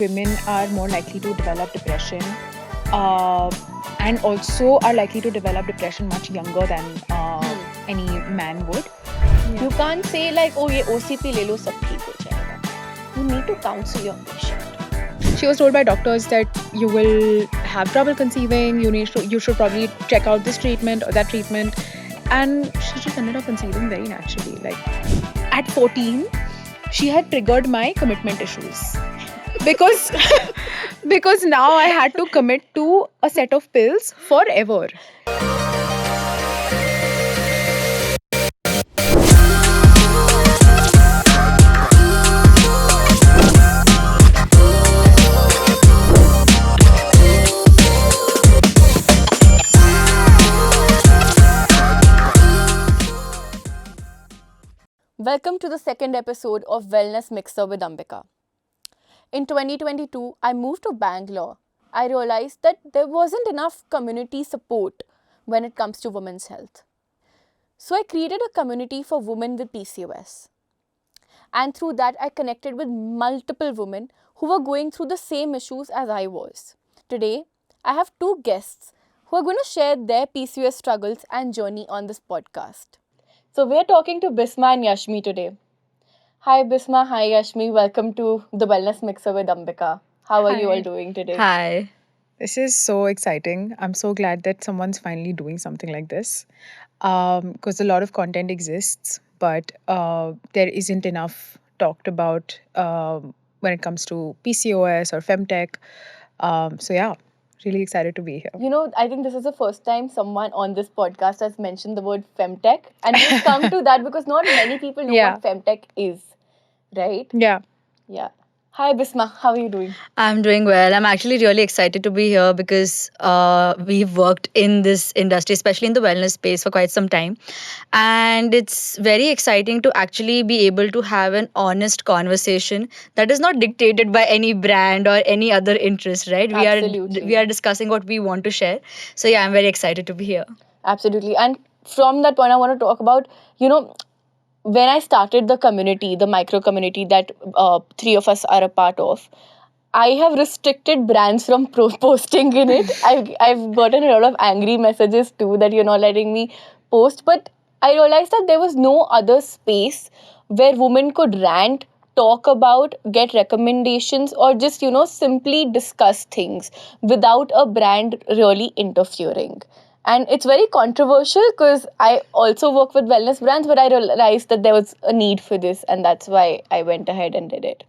women are more likely to develop depression uh, and also are likely to develop depression much younger than any man would. You can't say like, oh, ये OCP ले लो सब ठीक हो जाएगा. You need to counsel your patient. She was told by doctors that you will have trouble conceiving, you should probably check out this treatment or that treatment. And she just ended up conceiving very naturally. Like at 14, she had triggered my commitment issues. Because now I had to commit to a set of pills forever. Welcome to the second episode of Wellness Mixer with Ambika. In 2022, I moved to Bangalore. I realized that there wasn't enough community support when it comes to women's health. So I created a community for women with PCOS. And through that, I connected with multiple women who were going through the same issues as I was. Today, I have two guests who are going to share their PCOS struggles and journey on this podcast. So we're talking to Bisma and Yashmi today. Hi Bisma, hi Yashmi. Welcome to the Wellness Mixer with Ambika. How are you all doing today? Hi. This is so exciting. I'm so glad that someone's finally doing something like this. Because a lot of content exists, but there isn't enough talked about when it comes to PCOS or femtech. So yeah, really excited to be here. You know, I think this is the first time someone on this podcast has mentioned the word femtech. And we've come to that because not many people know what femtech is, right? Yeah. Yeah. Hi Bisma, how are you doing? I'm doing well. I'm actually really excited to be here because we've worked in this industry, especially in the wellness space, for quite some time. And it's very exciting to actually be able to have an honest conversation that is not dictated by any brand or any other interest, right? Absolutely. We are discussing what we want to share. So yeah, I'm very excited to be here. Absolutely. And from that point, I want to talk about, when I started the community, the micro community that three of us are a part of, I have restricted brands from posting in it. I've gotten a lot of angry messages too that you're not letting me post. But I realized that there was no other space where women could rant, talk about, get recommendations, or just, simply discuss things without a brand really interfering. And it's very controversial because I also work with wellness brands, but I realized that there was a need for this, and that's why I went ahead and did it.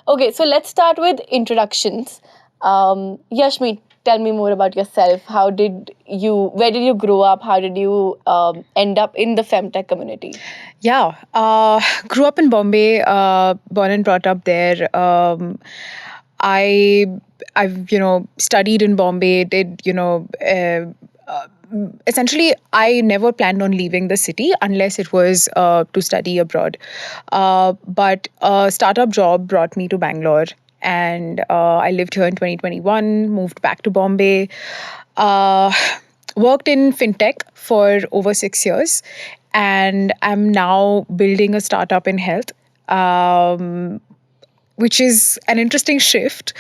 Okay, so let's start with introductions. Yashmi, tell me more about yourself. Where did you grow up? How did you end up in the femtech community? Yeah, grew up in Bombay, born and brought up there. I've studied in Bombay. Essentially, I never planned on leaving the city unless it was to study abroad. But a startup job brought me to Bangalore, and I lived here in 2021. Moved back to Bombay. Worked in fintech for over 6 years, and I'm now building a startup in health. Which is an interesting shift.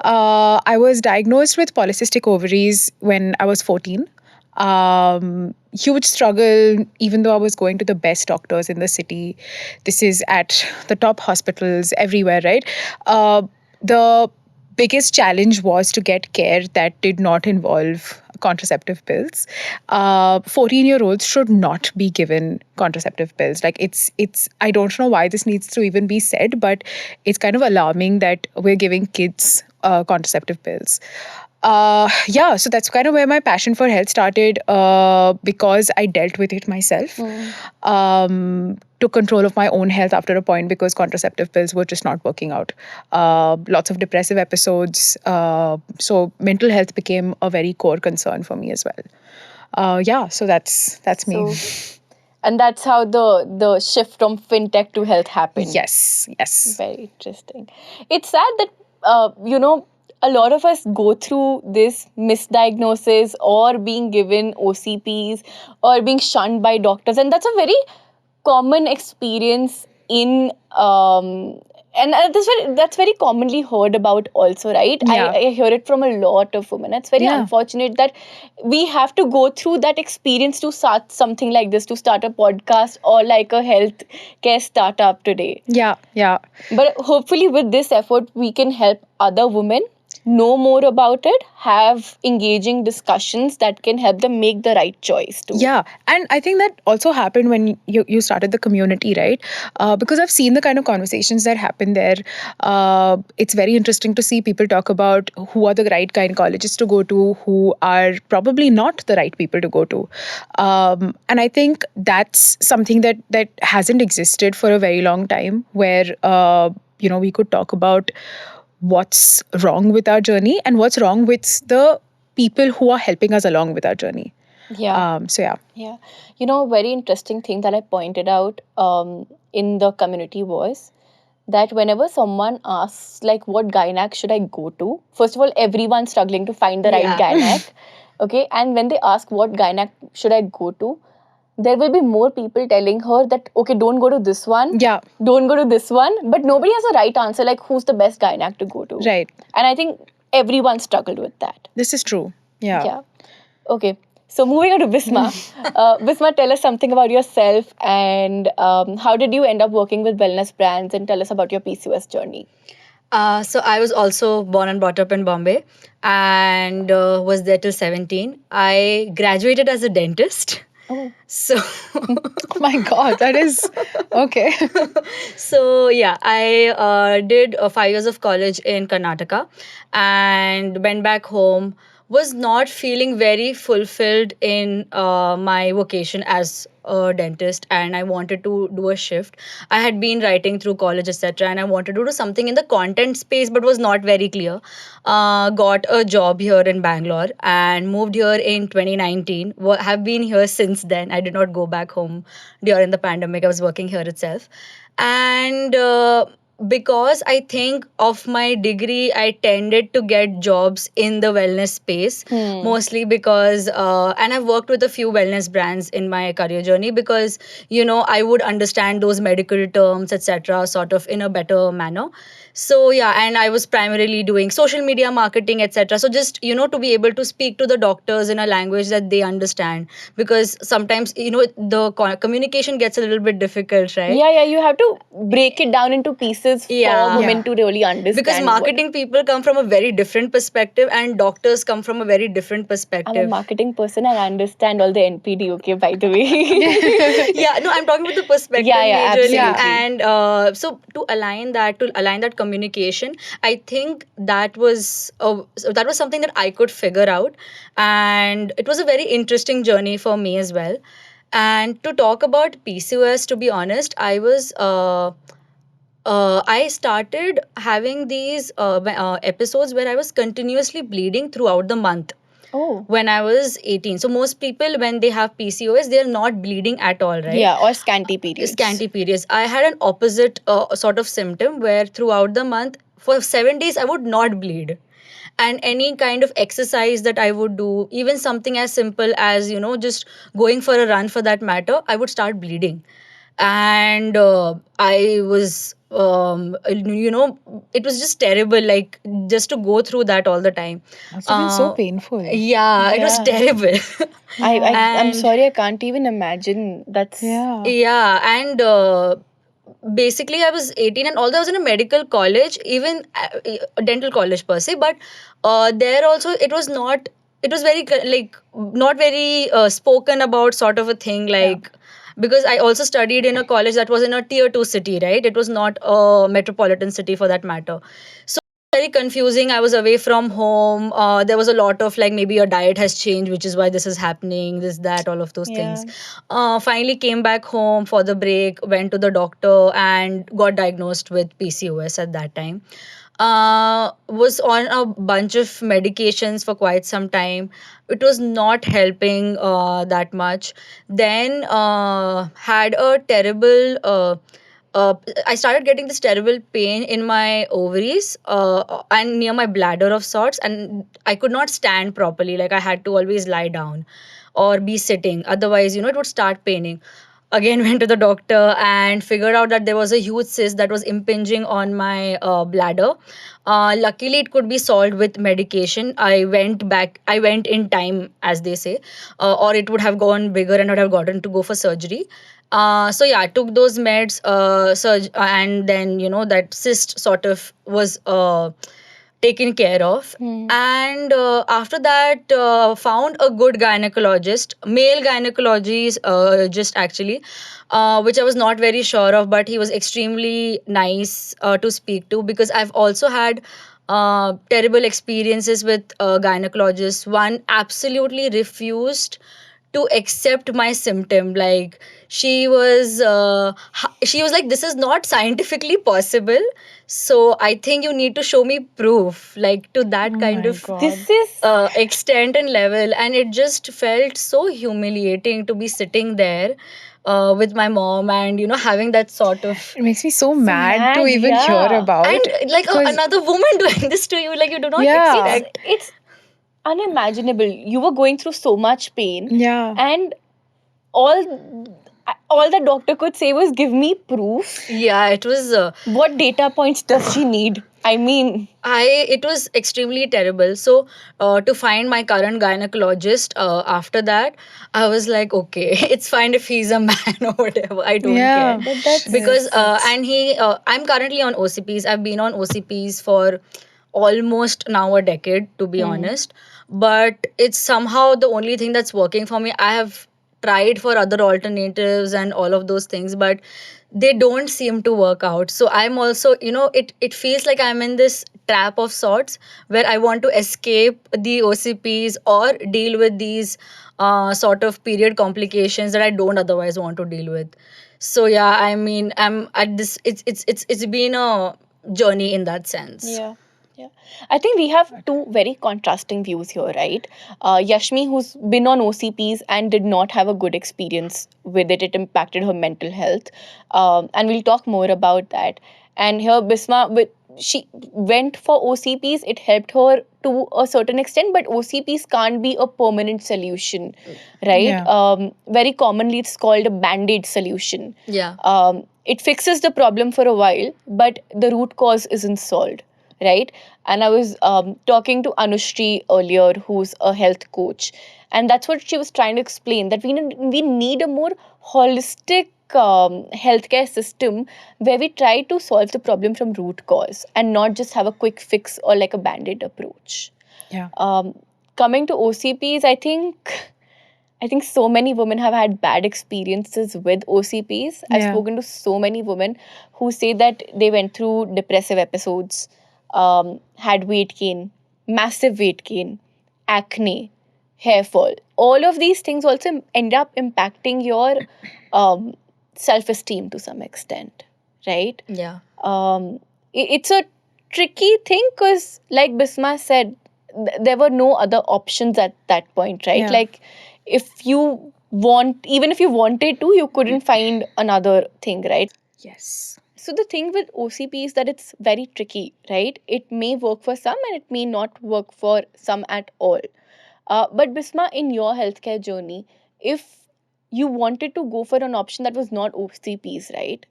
I was diagnosed with polycystic ovaries when I was 14. Huge struggle, even though I was going to the best doctors in the city. This is at the top hospitals everywhere, right? The biggest challenge was to get care that did not involve contraceptive pills. 14-year-olds should not be given contraceptive pills. Like it's I don't know why this needs to even be said, but it's kind of alarming that we're giving kids contraceptive pills. So that's kind of where my passion for health started, because I dealt with it myself. Took control of my own health after a point because contraceptive pills were just not working out. Lots of depressive episodes. So mental health became a very core concern for me as well. So that's me. And that's how the shift from fintech to health happened. Yes. Very interesting. It's sad that, a lot of us go through this misdiagnosis or being given OCPs or being shunned by doctors. And that's a very common experience in and that's very commonly heard about also, right? Yeah. I hear it from a lot of women. It's very Yeah. unfortunate that we have to go through that experience to start something like this, to start a podcast or like a health care startup today. Yeah. Yeah. But hopefully, with this effort, we can help other women know more about it, have engaging discussions that can help them make the right choice too. Yeah, and I think that also happened when you started the community, right? Because I've seen the kind of conversations that happen there. It's very interesting to see people talk about who are the right gynecologists to go to, who are probably not the right people to go to, and I think that's something that hasn't existed for a very long time, where we could talk about what's wrong with our journey and what's wrong with the people who are helping us along with our journey. Yeah. So yeah. Yeah. You know, a very interesting thing that I pointed out in the community was that whenever someone asks, like, what gynac should I go to? First of all, everyone's struggling to find the right Yeah. gynac. Okay. And when they ask what gynac should I go to, there will be more people telling her that, okay, don't go to this one. Yeah. Don't go to this one. But nobody has a right answer, like, who's the best gynac to go to? Right. And I think everyone struggled with that. This is true. Yeah. Yeah. Okay. So moving on to Bisma. Bisma, tell us something about yourself and how did you end up working with wellness brands, and tell us about your PCOS journey. So I was also born and brought up in Bombay and was there till 17. I graduated as a dentist. Oh. So Oh my God, that is okay. so yeah, I did 5 years of college in Karnataka and went back home. Was not feeling very fulfilled in my vocation as a dentist, and I wanted to do a shift. I had been writing through college, etc., and I wanted to do something in the content space, but was not very clear. Got a job here in Bangalore and moved here in 2019. Have been here since then. I did not go back home during the pandemic. I was working here itself, and because I think of my degree, I tended to get jobs in the wellness space, mostly because, and I've worked with a few wellness brands in my career journey because, I would understand those medical terms, etc., sort of in a better manner. So yeah, and I was primarily doing social media marketing, etc. So just, to be able to speak to the doctors in a language that they understand, because sometimes, the communication gets a little bit difficult, right? Yeah, you have to break it down into pieces Yeah. for women Yeah. to really understand. Because marketing people come from a very different perspective and doctors come from a very different I'm a perspective. marketing person and I understand all the NPD, okay, by the way. Yeah, no, I'm talking about the perspective Yeah, majorly. absolutely. And so to align that communication, I think that was something that I could figure out, and it was a very interesting journey for me as well. And to talk about PCOS, to be honest, I started having these episodes where I was continuously bleeding throughout the month Oh. when I was 18. So most people, when they have PCOS, they're not bleeding at all, right? Yeah, or scanty periods. Scanty periods. I had an opposite sort of symptom where throughout the month, for 7 days, I would not bleed. And any kind of exercise that I would do, even something as simple as, just going for a run for that matter, I would start bleeding. And I was, it was just terrible, like just to go through that all the time. Must have been so painful. Yeah, it was Yeah. terrible. I'm And- sorry, I can't even imagine. That's Yeah. Yeah, and basically I was 18, and although I was in a medical college, even a dental college per se, but there also it was not. It was very like not very spoken about sort of a thing, like. Because I also studied in a college that was in a tier 2 city, right? It was not a metropolitan city for that matter. So very confusing. I was away from home. There was a lot of like maybe your diet has changed, which is why this is happening, this, that, all of those Yeah. things. Finally came back home for the break, went to the doctor and got diagnosed with PCOS at that time. Was on a bunch of medications for quite some time. It was not helping that much. Then had a terrible. I started getting this terrible pain in my ovaries and near my bladder of sorts, and I could not stand properly. Like I had to always lie down or be sitting. Otherwise, it would start paining. again went to the doctor and figured out that there was a huge cyst that was impinging on my bladder. Luckily, it could be solved with medication. I went in time, as they say, or it would have gone bigger and would have gotten to go for surgery. So yeah, I took those meds, and then that cyst sort of was taken care of. And after that, found a good gynecologist, male gynecologist, just actually, which I was not very sure of, but he was extremely nice to speak to, because I've also had terrible experiences with gynecologists. One absolutely refused to accept my symptom. Like, she was like, this is not scientifically possible, so I think you need to show me proof, like, to that kind of This is extent and level. And it just felt so humiliating to be sitting there with my mom, and having that sort of, It makes me so mad to mad, even hear yeah. about. and like because- another woman doing this to you, like, you do not Yeah. expect. it's unimaginable. You were going through so much pain, Yeah. and all the doctor could say was, give me proof. Yeah, it was What data points does she need? I mean, it was extremely terrible. So to find my current gynecologist, after that, I was like, okay, it's fine if he's a man or whatever. I don't Yeah. care. but that's Because I'm currently on OCPs. I've been on OCPs for almost now a decade, to be honest. But it's somehow the only thing that's working for me. I have tried for other alternatives and all of those things, but they don't seem to work out. So I'm also, it feels like I'm in this trap of sorts, where I want to escape the OCPs or deal with these sort of period complications that I don't otherwise want to deal with. So yeah, I mean, I'm at this. It's been a journey in that sense. yeah. Yeah. I think we have two very contrasting views here, right? Yashmi, who's been on OCPs and did not have a good experience with it, it impacted her mental health. And we'll talk more about that. And here, Bisma, she went for OCPs, it helped her to a certain extent, but OCPs can't be a permanent solution, right? Yeah. Very commonly, it's called a band aid solution. Yeah. It fixes the problem for a while, but the root cause isn't solved, right? And I was talking to Anushri earlier, who's a health coach, and that's what she was trying to explain, that we need a more holistic healthcare system where we try to solve the problem from root cause and not just have a quick fix or like a band-aid approach. Yeah. Coming to OCPs, I think so many women have had bad experiences with OCPs. I've Yeah. spoken to so many women who say that they went through depressive episodes, had weight gain, massive weight gain, acne, hair fall. All of these things also end up impacting your self-esteem to some extent, right? Yeah. It's a tricky thing because, like Bisma said, there were no other options at that point, right? Yeah. Like, even if you wanted to, you couldn't find another thing, right? Yes. So the thing with OCP is that it's very tricky, right? It may work for some and it may not work for some at all. But Bisma, in your healthcare journey, if you wanted to go for an option that was not OCPs, right?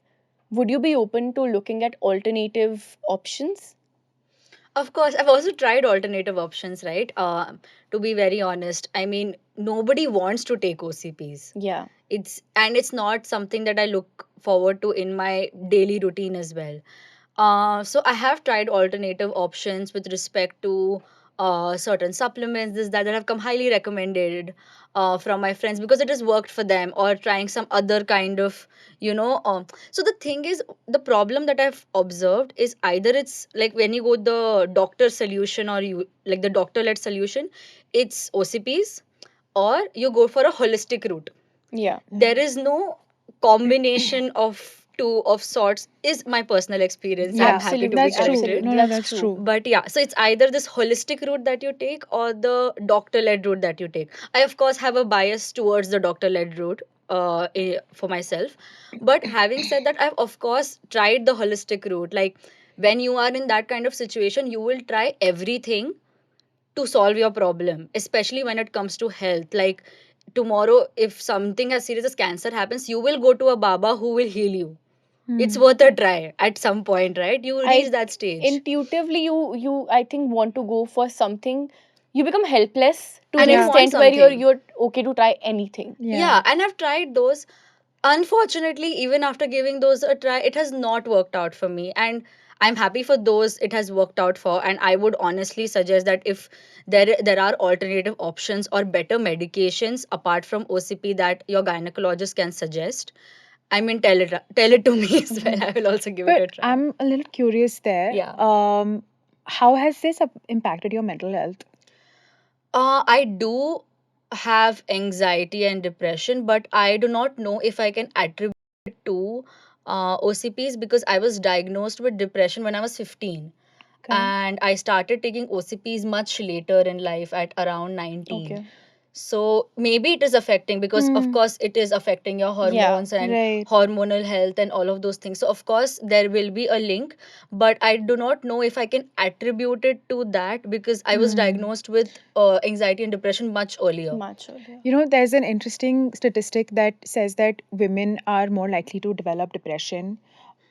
Would you be open to looking at alternative options? Of course, I've also tried alternative options, right? To be very honest, I mean, nobody wants to take OCPs. Yeah. It's not something that I look forward to in my daily routine as well. So I have tried alternative options with respect to certain supplements, this that have come highly recommended from my friends, because it has worked for them, or trying some other kind of, so the thing is, the problem that I've observed is, either it's like when you go the doctor solution, or you like the doctor led solution, it's OCPs, or you go for a holistic route. Yeah. There is no combination of two of sorts, is my personal experience. Yeah, I'm happy to that's be true. corrected. No, That's that's true. true. But yeah, so it's either this holistic route that you take, or the doctor led route that you take. I, of course, have a bias towards the doctor led route for myself. But having said that, I've, of course, tried the holistic route. Like, when you are in that kind of situation, you will try everything to solve your problem, especially when it comes to health. Like, tomorrow, if something as serious as cancer happens, you will go to a Baba who will heal you. It's Hmm. worth a try at some point, right? You reach I that stage. intuitively you I think want to go for something. You become helpless to And an you want extent where something. you're okay to try anything. Yeah, and I've tried those. Unfortunately, even after giving those a try, it has not worked out for me. And I'm happy for those it has worked out for. And I would honestly suggest that if there are alternative options or better medications apart from OCP that your gynecologist can suggest, I mean, tell it to me as well. I will also give it a But try. I'm a little curious there. Yeah. How has this impacted your mental health? I do have anxiety and depression, but I do not know if I can attribute it to OCPs because I was diagnosed with depression when I was 15. Okay. And I started taking OCPs much later in life at around 19. Okay. So maybe it is affecting because, of Hmm. course, it is affecting your Yeah. hormones and Right. hormonal health and all of those things. So, of course, there will be a link, but I do not know if I can attribute it to that because I was Hmm. diagnosed with anxiety and depression much earlier. Much earlier. You know, there's an interesting statistic that says that women are more likely to develop depression,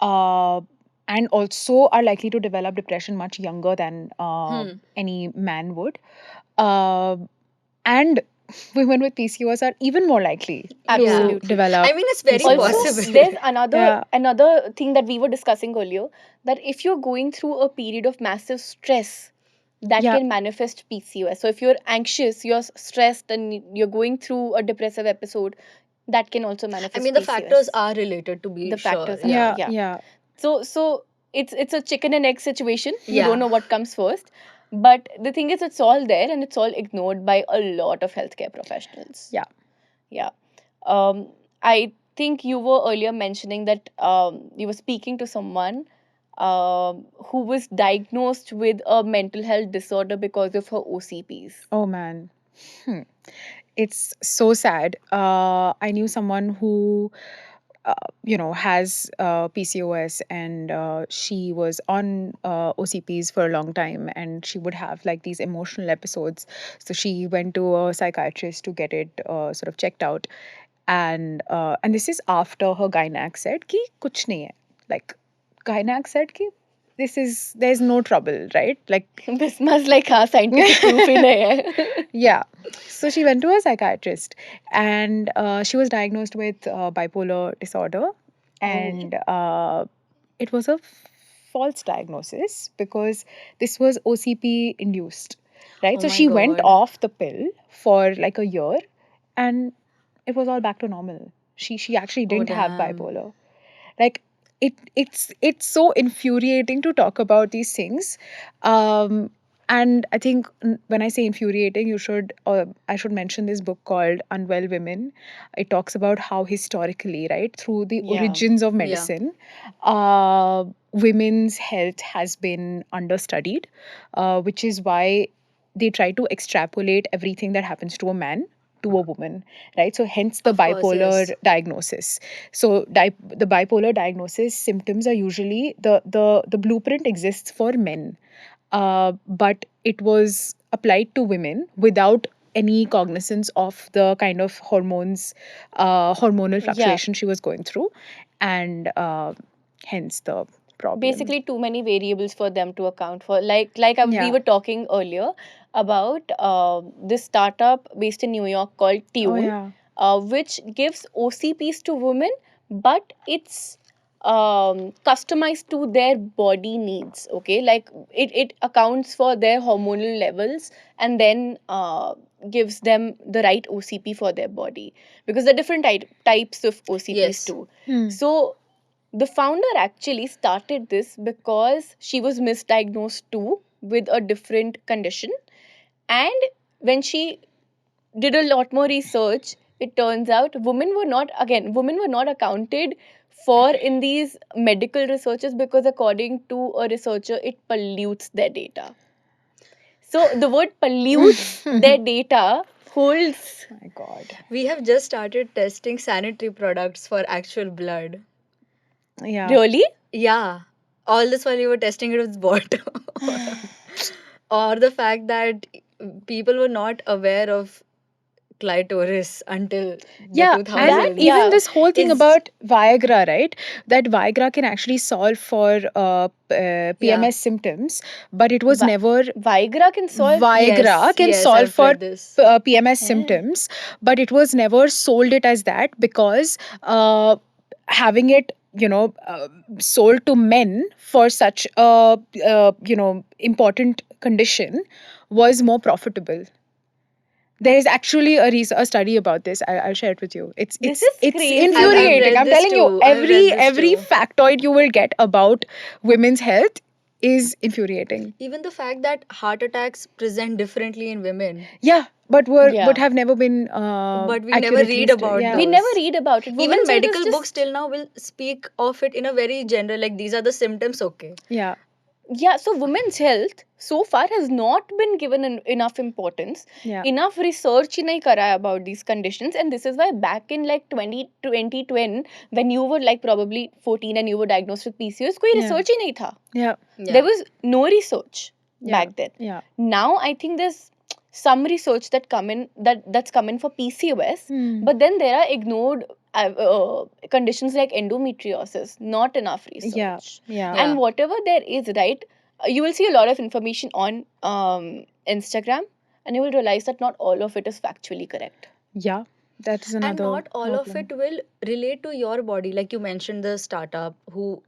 uh, and also are likely to develop depression much younger than any man would. Uh, and women with PCOS are even more likely Absolutely. to develop. I mean, it's very PCOS. Also, possible. there's another Yeah. another thing that we were discussing earlier, that if you're going through a period of massive stress, that Yeah. can manifest PCOS. So if you're anxious, you're stressed, and you're going through a depressive episode, that can also I manifest mean, the PCOS. factors are related to be The sure. factors are, Yeah. Yeah. So it's a chicken and egg situation. You Yeah. don't know what comes first. But the thing is, it's all there and it's all ignored by a lot of healthcare professionals. Yeah. Yeah. I think you were earlier mentioning that you were speaking to someone who was diagnosed with a mental health disorder because of her OCPs. Oh man. Hmm. It's so sad. I knew someone who, has PCOS, and she was on OCPs for a long time, and she would have like these emotional episodes. So she went to a psychiatrist to get it sort of checked out, and this is after her gynac said ki kuch nahi hai. Like, gynac said ki there's no trouble, right? Like, Bisma's like, हाँ, scientific proof ही नहीं है. yeah. So she went to a psychiatrist, and she was diagnosed with bipolar disorder, and it was a false diagnosis because this was OCP induced, right? Oh So my she went God. off the pill for like a year, and it was all back to normal. She actually Oh, didn't have damn. bipolar. Like, it's so infuriating to talk about these things. And I think when I say infuriating, I should mention this book called Unwell Women. It talks about how historically, right, through the Yeah. origins of Yeah. medicine, women's health has been understudied, which is why they try to extrapolate everything that happens to a man to a woman, right? So hence the Of course, bipolar yes. diagnosis. So the bipolar diagnosis symptoms are usually the blueprint exists for men, but it was applied to women without any cognizance of the kind of hormonal Yeah. fluctuation she was going through, and hence the problem. Basically, too many variables for them to account for. We Yeah. were talking earlier about this startup based in New York called Oh Tune, yeah. which gives OCPs to women, but it's customized to their body needs. Okay, like it accounts for their hormonal levels and then gives them the right OCP for their body, because there are different types of OCPs Yes. too. Hmm. So the founder actually started this because she was misdiagnosed too with a different condition. And when she did a lot more research, it turns out women were not accounted for in these medical researches, because according to a researcher, it pollutes their data. So the word pollutes their data holds. My God. We have just started testing sanitary products for actual blood. Yeah. Really? Yeah. All this while we were testing it with bot. Or the fact that people were not aware of clitoris until the Yeah, 2000s. and even yeah, this whole thing is about Viagra, right? That Viagra can actually solve for yeah. PMS symptoms, but it was Vi- never Viagra can solve. Viagra can Yes, solve I've for read this. PMS Eh. symptoms, but it was never sold it as that because having it, sold to men for such a important condition was more profitable. There is actually a study about this. I'll share it with you. It's This it's is it's I've crazy. infuriating. read I'm this telling you, too. I've read this every too. factoid you will get about women's health is infuriating. Even the fact that heart attacks present differently in women, Yeah, but would Yeah. have never been but we never accurately read about yeah. We never those. read about it. Even Women's health is medical books just, till now will speak of it in a very general, like these are the symptoms, okay. Yeah, yeah, so women's health so far has not been given enough importance. yeah, Enough research ही नहीं करा है about these conditions, and this is why back in like 2020 when you were like probably 14 and you were diagnosed with PCOS, कोई Yeah. research ही नहीं था. yeah, Yeah. There was no research yeah, back then. yeah. Now I think there's some research that's come in for PCOS, Hmm. but then there are ignored conditions like endometriosis. Not enough research. Yeah, yeah. Yeah. And whatever there is, right, you will see a lot of information on Instagram, and you will realize that not all of it is factually correct. Yeah, that is And another not all of problem. it will relate to your body, like you mentioned the startup who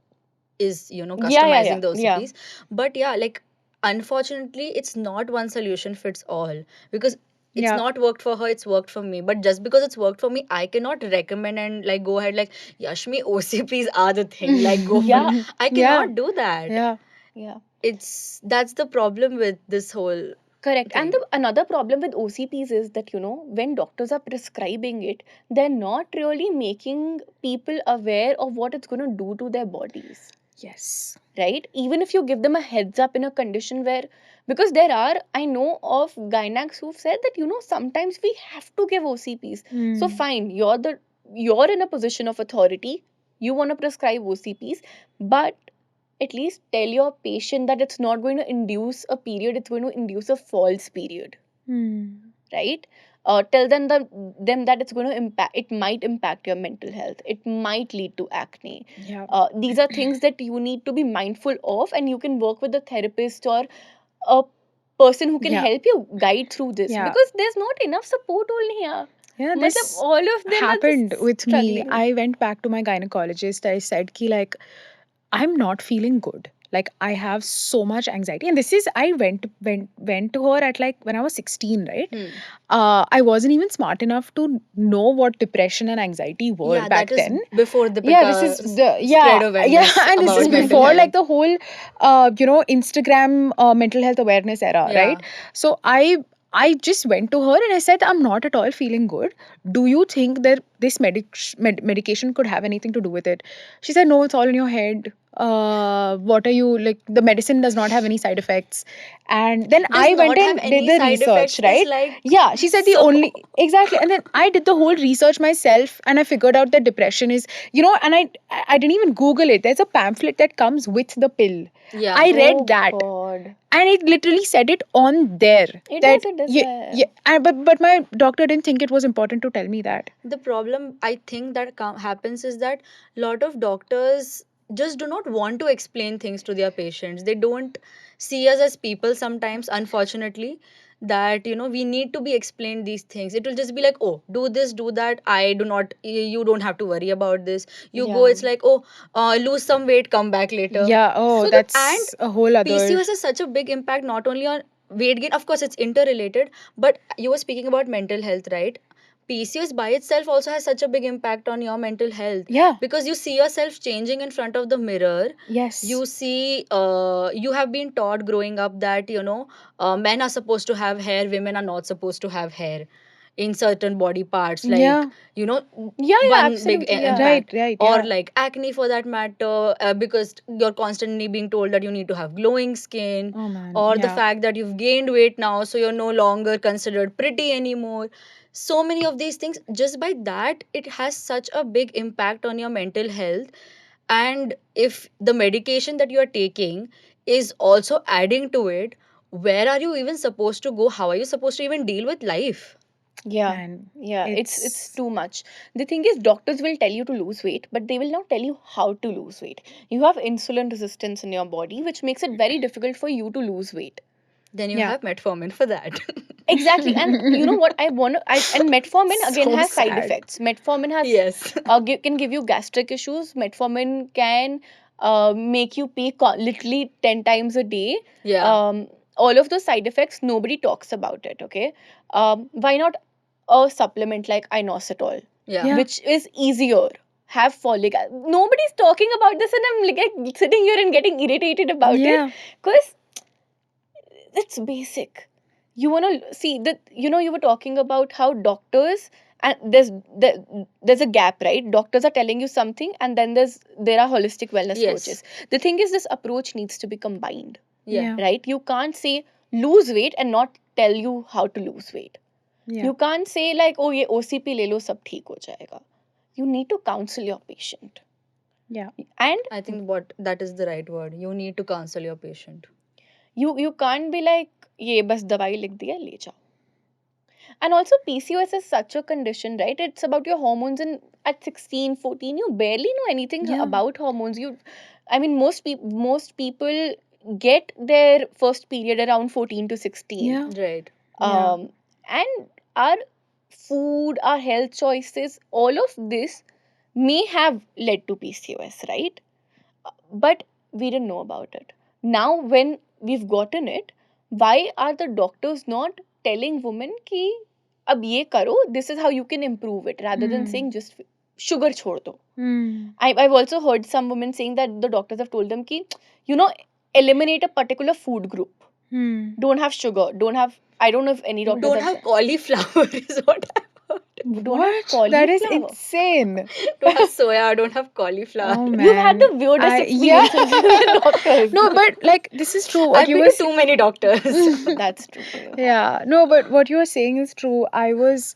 is Yeah, customizing the yeah. OCPs. But yeah, like unfortunately it's not one solution fits all, because it's Yeah. not worked for her, it's worked for me. But just because it's worked for me, I cannot recommend and like go ahead like, Yashmi, OCPs are the thing, like go for Yeah. it. I Yeah. cannot do that. Yeah. Yeah. That's the problem with this whole Correct. And thing. another problem with OCPs is that, when doctors are prescribing it, they're not really making people aware of what it's going to do to their bodies, Yes. right? Even if you give them a heads up in a condition where, because I know of gynacs who've said that, sometimes we have to give OCPs. So Hmm. fine, you're in a position of authority, you want to prescribe OCPs, but at least tell your patient that it's not going to induce a period, it's going to induce a false period, Hmm. right? Tell them that it's going to it might impact your mental health, it might lead to acne. Yeah. These are things that you need to be mindful of, and you can work with a therapist or a person who can Yeah. help you guide through this, Yeah. because there's not enough support only here. Yeah, Matlab, this all of them happened are just with me. struggling. I went back to my gynecologist. I said, ki, like, I'm not feeling good. Like, I have so much anxiety. And this is, I went to her at like when I was 16, right? I wasn't even smart enough to know what depression and anxiety were Yeah, back that is then. before the Yeah, this is the spread awareness and this about is mental before like health. the whole Instagram mental health awareness era, Yeah. right? So I just went to her and I said, I'm not at all feeling good. Do you think that this medication could have anything to do with it? She said, no, it's all in your head. What are you like? The medicine does not have any side effects. And then Does I went not have and did any the side research, effects is right? like, Yeah, she said the so only exactly. And then I did the whole research myself and I figured out that depression is, and I didn't even Google it. There's a pamphlet that comes with the pill. yeah. I read Oh that. God. And it literally said it on there. It that does, yeah, yeah. but my doctor didn't think it was important to tell me that. The problem I think that happens is that lot of doctors just do not want to explain things to their patients. They don't see us as people sometimes, unfortunately, that we need to be explained these things. It will just be like, oh, do this, do that. I do not, you don't have to worry about this. You go, Yeah. it's like, oh, lose some weight, come back later. Yeah, oh, So And that's a whole other. PCOS has such a big impact not only on weight gain, of course, it's interrelated, but you were speaking about mental health, right? PCOS by itself also has such a big impact on your mental health. Yeah. Because you see yourself changing in front of the mirror. Yes. You see, you have been taught growing up that, men are supposed to have hair, women are not supposed to have hair in certain body parts. Like, Yeah. Yeah, one big absolutely, yeah. impact. Right, Or yeah. like acne for that matter, because you're constantly being told that you need to have glowing skin. Oh man. Or the yeah. fact that you've gained weight now, so you're no longer considered pretty anymore. So many of these things, just by that, it has such a big impact on your mental health. And if the medication that you are taking is also adding to it, where are you even supposed to go? How are you supposed to even deal with life? Yeah. And Yeah, it's too much. The thing is, doctors will tell you to lose weight, but they will not tell you how to lose weight. You have insulin resistance in your body, which makes it very difficult for you to lose weight. Then you Yeah. have metformin for that. Exactly. And you know what I want to, and metformin again So has side sad. effects. Metformin has Yes. can give you gastric issues. Metformin can make you pee literally 10 times a day. Yeah. All of those side effects, nobody talks about it. Okay. Why not a supplement like inositol, Yeah. Yeah. which is easier? Have folic. Nobody's talking about this, and I'm like sitting here and getting irritated about it Yeah. because it's basic. You want to see that, you were talking about how doctors, and there's a gap, right? Doctors are telling you something, and then there are holistic wellness Yes. coaches. The thing is, this approach needs to be combined, Yeah. right? You can't say lose weight and not tell you how to lose weight. Yeah. You can't say like, oh, ye OCP le lo, sab theek ho jayega. You need to counsel your patient. Yeah. And I think that is the right word. You need to counsel your patient. you can't be like, ye bas dawai likh diya, le jao. And also, PCOS is such a condition, right? It's about your hormones, and at 16, 14, you barely know anything Yeah. about hormones. I mean, most people get their first period around 14 to 16. Yeah. Right. Yeah. And our food, our health choices, all of this may have led to PCOS, right? But we didn't know about it. Now, when we've gotten it, why are the doctors not telling women ki ab ye karo, this is how you can improve it, rather than saying just sugar chhod do. I've also heard some women saying that the doctors have told them ki, eliminate a particular food group. Don't have sugar. I don't know if any doctors Don't have cauliflower is what I heard. don't have What? That is cauliflower. insane. Don't have soya, don't have cauliflower. Oh man. You've had the weirdest yeah. experiences with doctors. No, but like this is true. What I've you been were to too many doctors. That's true. You have. Yeah, no, but what you were saying is true. I was,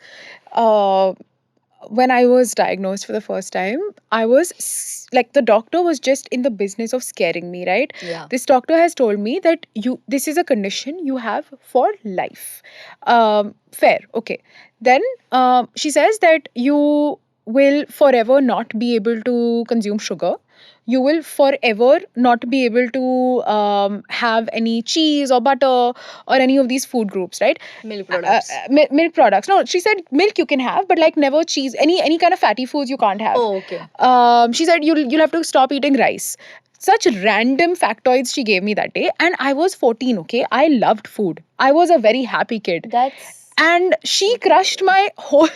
when I was diagnosed for the first time, I was like, the doctor was just in the business of scaring me, right? Yeah. This doctor has told me that this is a condition you have for life. Fair, okay. Then she says that you will forever not be able to consume sugar. You will forever not be able to have any cheese or butter or any of these food groups, right? Milk products. Milk products. No, she said milk you can have, but like never cheese. Any kind of fatty foods you can't have. Oh, okay. She said you'll have to stop eating rice. Such random factoids she gave me that day, and I was 14. Okay, I loved food. I was a very happy kid. And she crushed my whole.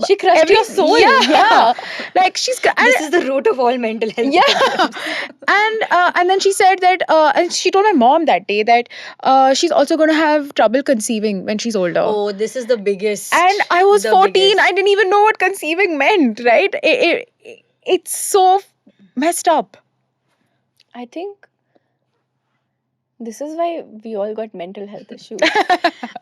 She crushed your soul. Yeah. Like she's. This is the root of all mental health Yeah, problems. and then she said that, and she told my mom that day that she's also going to have trouble conceiving when she's older. Oh, this is the biggest. And I was the 14. biggest. I didn't even know what conceiving meant. Right? It's so messed up. I think this is why we all got mental health issues.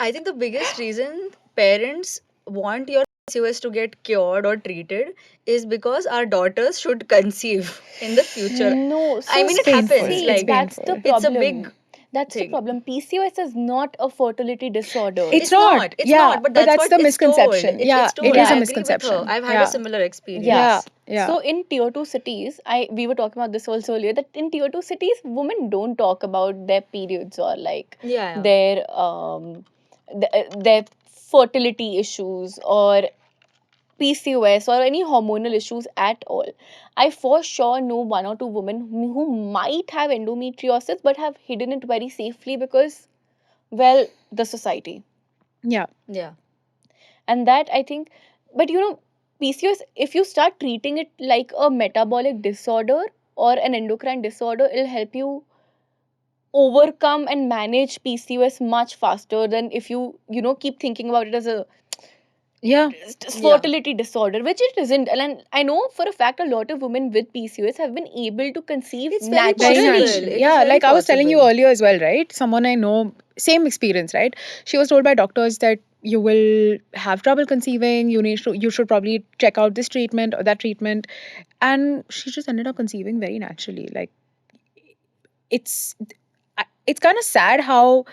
I think the biggest reason parents want your PCOS to get cured or treated is because our daughters should conceive in the future. No, I mean, it painful. happens. It's Like, that's the painful. it's a problem. big That's the thing. problem. PCOS is not a fertility disorder. It's not. It's Yeah, not. But but that's that's what the it's told. misconception. Yeah, It's told. it is I a agree with her. misconception. I've had Yeah. a similar experience. Yeah. Yeah. So in tier 2 cities, we were talking about this also earlier, that in tier 2 cities, women don't talk about their periods or like Yeah. their fertility issues or PCOS or any hormonal issues at all. I for sure know one or two women who might have endometriosis but have hidden it very safely because, well, the society. Yeah. Yeah. And that, I think, but PCOS, if you start treating it like a metabolic disorder or an endocrine disorder, it'll help you overcome and manage PCOS much faster than if you keep thinking about it as a Yeah. fertility disorder, which it isn't. And I know for a fact a lot of women with PCOS have been able to conceive It's very Very naturally. possible. naturally. It is Yeah, very like I was telling you possible. earlier as well, right? Someone I know, same experience, right? She was told by doctors that you will have trouble conceiving. You should probably check out this treatment or that treatment, and she just ended up conceiving very naturally. Like it's it's kind of sad how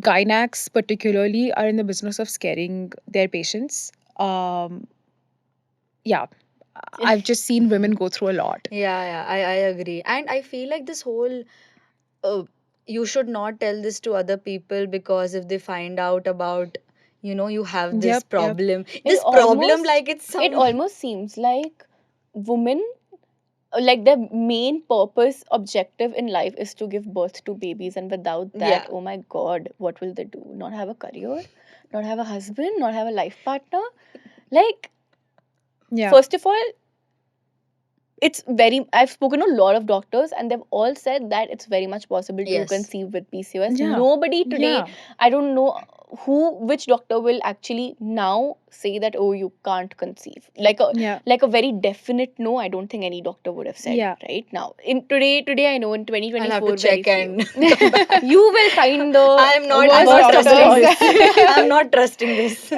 gynacs particularly are in the business of scaring their patients. Yeah, I've just seen women go through a lot. I agree. And I feel like this whole you should not tell this to other people, because if they find out about, you have this Yep, yep. problem, It like it's it some. almost seems like women, like their main purpose objective in life is to give birth to babies, and without that, Yeah. oh my god, what will they do? Not have a career, not have a husband, not have a life partner? Like, Yeah. first of all, it's very, I've spoken to a lot of doctors and they've all said that it's very much possible to Yes. conceive with PCOS. Yeah. Nobody today, Yeah. I don't know which doctor will actually now say that, oh, you can't conceive. Yeah. Like a very definite no, I don't think any doctor would have said Yeah. right now. In today I know in 2024 I'll have to check very few. and come back. You will find the I'm not worst trusting doctors. this. I'm not trusting this.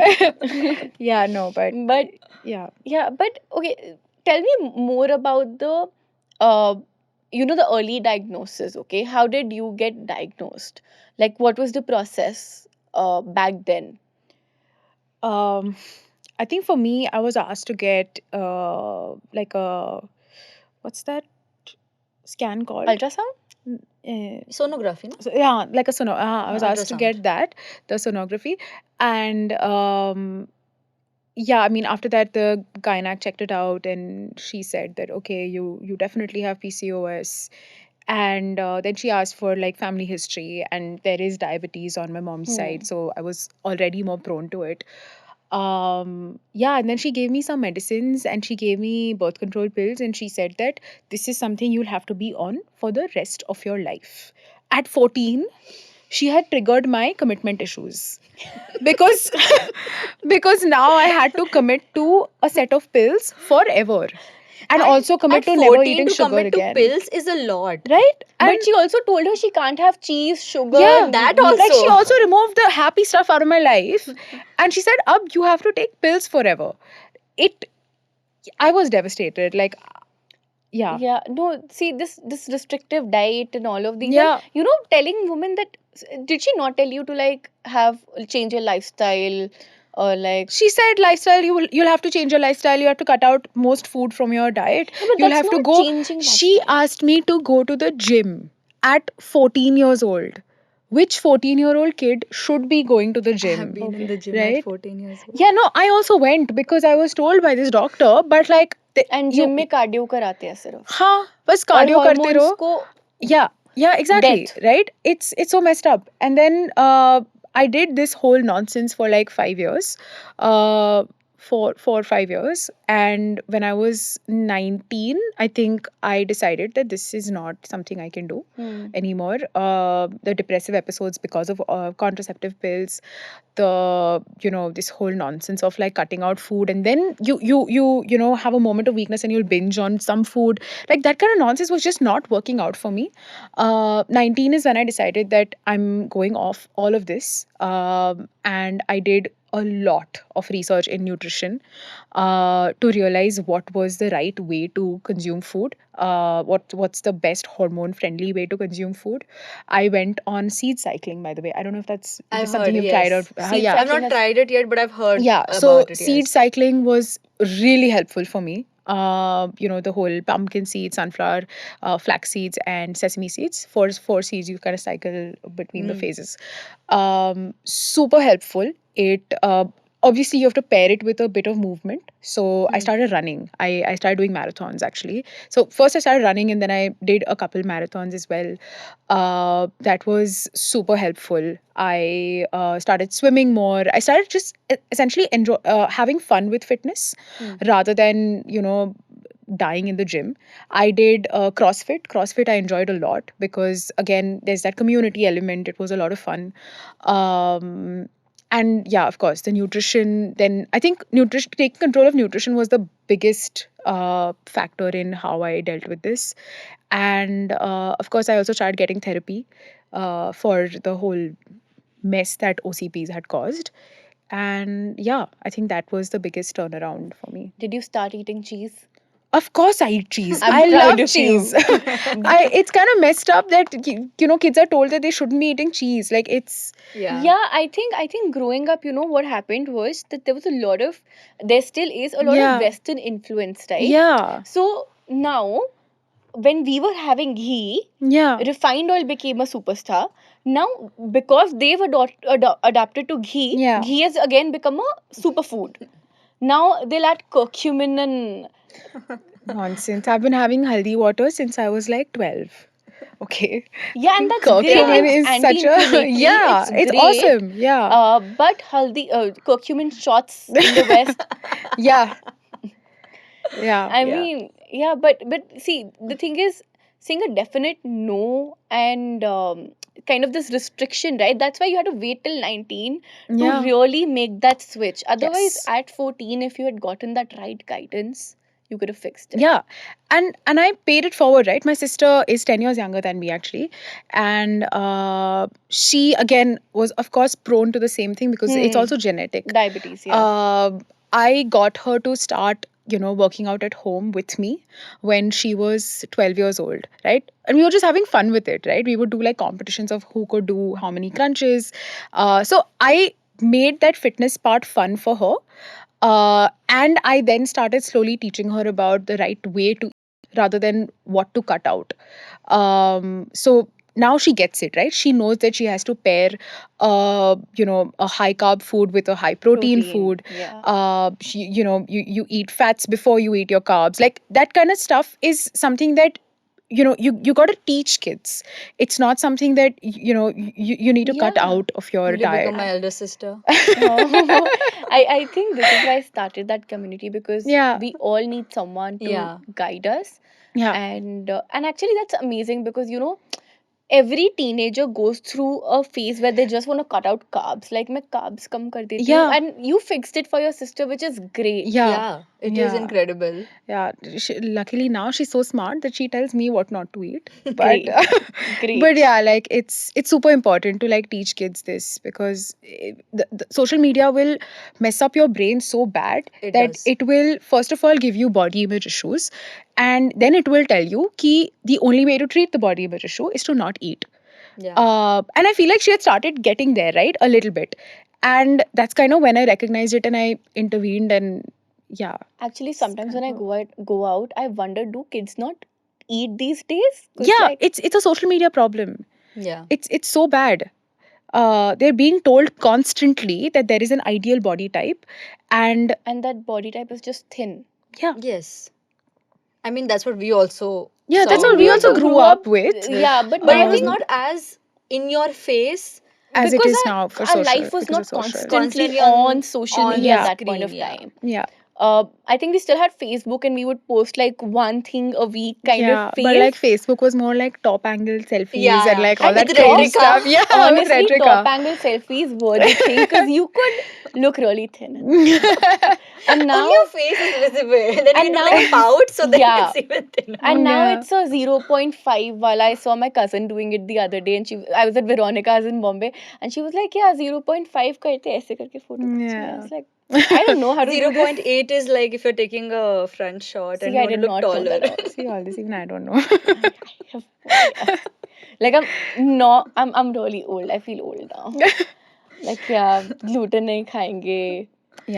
Yeah, no, but But yeah. yeah, but okay, tell me more about the uh the early diagnosis, okay? How did you get diagnosed? Like, what was the process back then? Um, I think for me, I was asked to get like a what's that scan called? Ultrasound? Sonography, no? So, yeah, like a sono. I was asked to Ultrasound. get that, the sonography, and yeah, I mean after that the gynac checked it out and she said that okay, you definitely have PCOS, and then she asked for like family history, and there is diabetes on my mom's side, so I was already more prone to it. Yeah, and then she gave me some medicines and she gave me birth control pills, and she said that this is something you'll have to be on for the rest of your life. At 14, she had triggered my commitment issues because because now I had to commit to a set of pills forever, and also commit At to never 14 eating to sugar commit to again. pills is a lot. Right? And But she also told her she can't have cheese, sugar. yeah, that like she also. also removed the happy stuff out of my life, and she said, "Ab, you have to take pills forever." It, I was devastated. Like, yeah, Yeah, no, see this restrictive diet and all of these, yeah. and telling women that, did she not tell you to like change your lifestyle, or like, She said lifestyle. You'll have to change your lifestyle. You have to cut out most food from your diet. yeah, but You'll that's have to not go. changing She lifestyle. asked me to go to the gym at 14 years old. Which 14-year-old kid should be going to the I gym? have been in Okay. the gym at Right? 14 years old. Yeah, no, I also went because I was told by this doctor, but like And you gym में cardio कराते हैं सिर्फ हाँ बस और cardio करते hormones रहो. को Yeah, exactly. death. Right? It's so messed up. And then I did this whole nonsense for like 5 years. Uh 4 or 5 years. And when I was 19, I think I decided that this is not something I can do anymore. The depressive episodes because of contraceptive pills, this whole nonsense of like cutting out food, and then you have a moment of weakness and you'll binge on some food, like that kind of nonsense was just not working out for me. 19 is when I decided that I'm going off all of this, and I did a lot of research in nutrition to realize what was the right way to consume food, what's the best hormone friendly way to consume food. I went on seed cycling, by the way. I don't know if that's I've something heard, you've tried out. yes. Seed Yeah, I've not tried it yet, but I've heard yeah. So about it, seed yes. cycling was really helpful for me. The whole pumpkin seeds, sunflower, flax seeds, and sesame seeds. Four seeds you kind of cycle between the phases. Super helpful. It obviously you have to pair it with a bit of movement. So I started running. I started doing marathons actually. So first I started running, and then I did a couple marathons as well. That was super helpful. I started swimming more. I started just essentially enjoy having fun with fitness rather than dying in the gym. I did CrossFit. CrossFit I enjoyed a lot because again there's that community element. It was a lot of fun. And yeah, of course, the nutrition. Then I think nutrition, taking control of nutrition was the biggest factor in how I dealt with this. And of course, I also started getting therapy for the whole mess that OCPs had caused. And yeah, I think that was the biggest turnaround for me. Did you start eating cheese? Of course, I eat cheese. I'm I proud love of you. cheese. It's kind of messed up that kids are told that they shouldn't be eating cheese. Like it's Yeah, I think growing up, what happened was that there still is a lot of yeah, Western influence, right? yeah, So now, when we were having ghee, yeah, refined oil became a superstar. Now, because they've adapted to ghee, yeah. ghee has again become a superfood. Now they'll add curcumin and Nonsense. I've been having haldi water since I was like 12. Okay. yeah, and that's great. Curcumin It's is such a anti-inflammatory. It's yeah, it's great. awesome. Yeah. But curcumin shots in the West. Yeah. Yeah. I mean, yeah, but see, the thing is, saying a definite no and kind of this restriction, right? That's why you had to wait till 19 to Yeah. really make that switch. Otherwise, Yes. at 14, if you had gotten that right guidance, you could have fixed it. Yeah. And I paid it forward, right? My sister is 10 years younger than me actually. And she again was of course prone to the same thing because it's Hmm. also genetic. Diabetes, yeah. I got her to start, working out at home with me when she was 12 years old, right? And we were just having fun with it, right? We would do like competitions of who could do how many crunches. So I made that fitness part fun for her. And I then started slowly teaching her about the right way to eat rather than what to cut out. So now she gets it, right? She knows that she has to pair, a high carb food with a high protein food. Yeah. You eat fats before you eat your carbs. Like that kind of stuff is something that you got to teach kids. It's not something that you need to cut Yeah. out of your Will you diet. become my elder sister? Oh, I think this is why I started that community, because Yeah. we all need someone to Yeah. guide us. Yeah. And actually that's amazing, because every teenager goes through a phase where they just want to cut out carbs. Like, मैं carbs कम कर देती हूँ. Yeah. And you fixed it for your sister, which is great. Yeah. It is Yeah. incredible. Yeah, luckily now she's so smart that she tells me what not to eat. But Great. Great. but yeah, like it's super important to like teach kids this because the social media will mess up your brain so bad It that does. it will first of all give you body image issues, and then it will tell you ki the only way to treat the body image issue is to not eat. Yeah. And I feel like she had started getting there, right, a little bit, and that's kind of when I recognized it and I intervened. And yeah. Actually, sometimes when I kind go out, I wonder, do kids not eat these days? 'Cause, Yeah, like, it's a social media problem. Yeah. It's so bad. They're being told constantly that there is an ideal body type, and and that body type is just thin. yeah, Yes. I mean, that's what we also yeah, saw that's when what we also were grew younger. up with, Yeah, but But it I was think not as in your face. as it because is now for our social. life was because of not social. constantly Constantly on social on media Yeah. at that point of screen, yeah. time. Yeah, I think we still had Facebook, and we would post like one thing a week kind yeah, of but phase. like Facebook was more like top angle selfies Yeah, and yeah. like all And that With crazy Redrika. stuff. Yeah, with Honestly, Redrika. top angle selfies were the thing, because you could look really thin. And now, Only your face is visible. Then And you do now- like a pout, so then Yeah. it's even thinner. and now Yeah. it's a 0.5. While I saw my cousin doing it the other day, and I was at Veronica's in Bombay, and she was like, yeah, 0.5 karte aise karke photo kheenchna. I Yeah. was like, I don't know how to do this. 0.8 is like if you're taking a front shot and See, you I want to did look not know taller. that all. See all this, even I don't know. I have no idea. Like, I'm really old. I feel old now. Like, yeah, gluten nahi khayenge.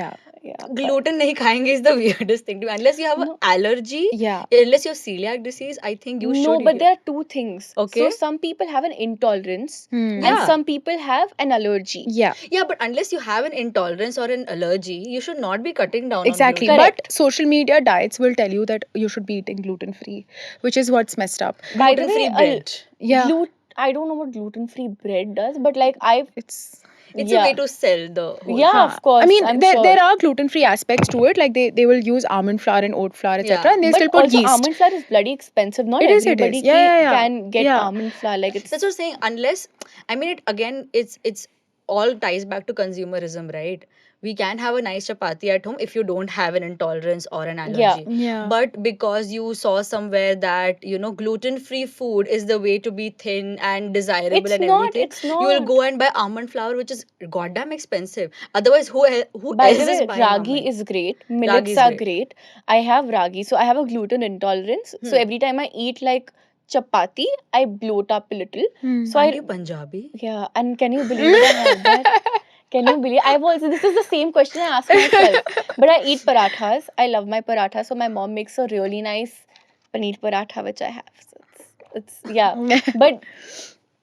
Yeah, Yeah. Gluten nahi khayenge is the weirdest thing to me. Unless you have No. an allergy, yeah, unless you have celiac disease, I think you No, should but eat there are two things. Okay. So some people have an intolerance, and Yeah. some people have an allergy. yeah, Yeah, but unless you have an intolerance or an allergy, you should not be cutting down exactly. on gluten. But social media diets will tell you that you should be eating gluten free, which is what's messed up. By the way, Gluten-free bread. Yeah, I don't know what gluten-free bread does, but like it's It's yeah. a way to sell the whole Yeah, Huh. of course. I mean, I'm there sure. are gluten-free aspects to it. Like they will use almond flour and oat flour, etc., Yeah. and they But still put also, yeast. almond flour is bloody expensive. Not It is, it everybody is. Yeah, yeah, yeah. can get Yeah. almond flour. Like, it's That's what I'm saying. Unless, I mean, it again, it's all ties back to consumerism, right? We can have a nice chapati at home if you don't have an intolerance or an Yeah. allergy. Yeah. But because you saw somewhere that, gluten-free food is the way to be thin and desirable It's and not. everything, It's you will not. go and buy almond flour, which is goddamn expensive. Otherwise, who By the else is way, buying ragi almond? is great. Ragi Millets is are great. great. I have ragi, so I have a gluten intolerance. So Hmm. every time I eat like chapati, I bloat up a little. Hmm. So Aren't I you Punjabi? Yeah, and can you believe I had that? Can you believe? I've also, this is the same question I asked myself. But I eat parathas. I love my parathas. So my mom makes a really nice paneer paratha, which I have. So yeah. But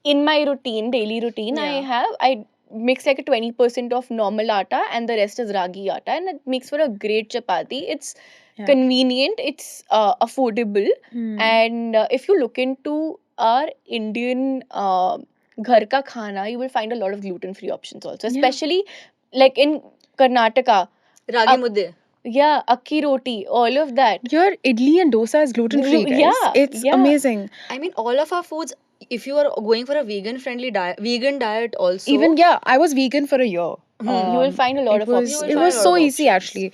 in my routine, daily routine, Yeah. I mix like a 20% of normal atta and the rest is ragi atta, and it makes for a great chapati. It's Yeah. convenient, it's affordable, Hmm. and if you look into our Indian ghar ka khana, you will find a lot of gluten free options also, Yeah. especially like in Karnataka. Ragi Ak- mudde. yeah, akki roti, all of that. Your idli and dosa is gluten free, guys. Yeah, It's yeah. amazing. I mean, all of our foods, if you are going for a vegan diet also. Even I was vegan for a year. You will find a lot it of was You will it find was a lot so of easy options. actually.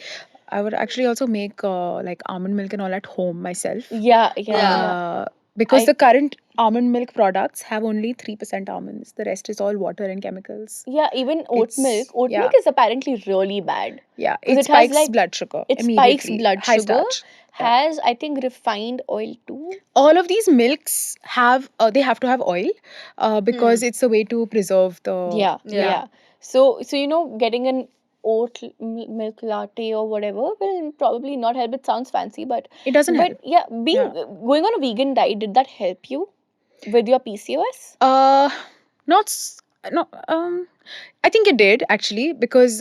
I would actually also make like almond milk and all at home myself. Yeah, Yeah. Because I- the current almond milk products have only 3% almonds. The rest is all water and chemicals. Yeah, even oat It's- milk. Oat yeah. milk is apparently really bad. Yeah, 'Cause it it has, spikes like- blood sugar It spikes immediately. blood High sugar. starch. Yeah. Has, I think, refined oil too. All of these milks have they have to have oil because it's a way to preserve the Yeah, Yeah. yeah. So getting an oat milk latte or whatever will probably not help. It sounds fancy, but It doesn't help. yeah, Yeah. going on a vegan diet, did that help you with your PCOS? Not s- no I think it did actually because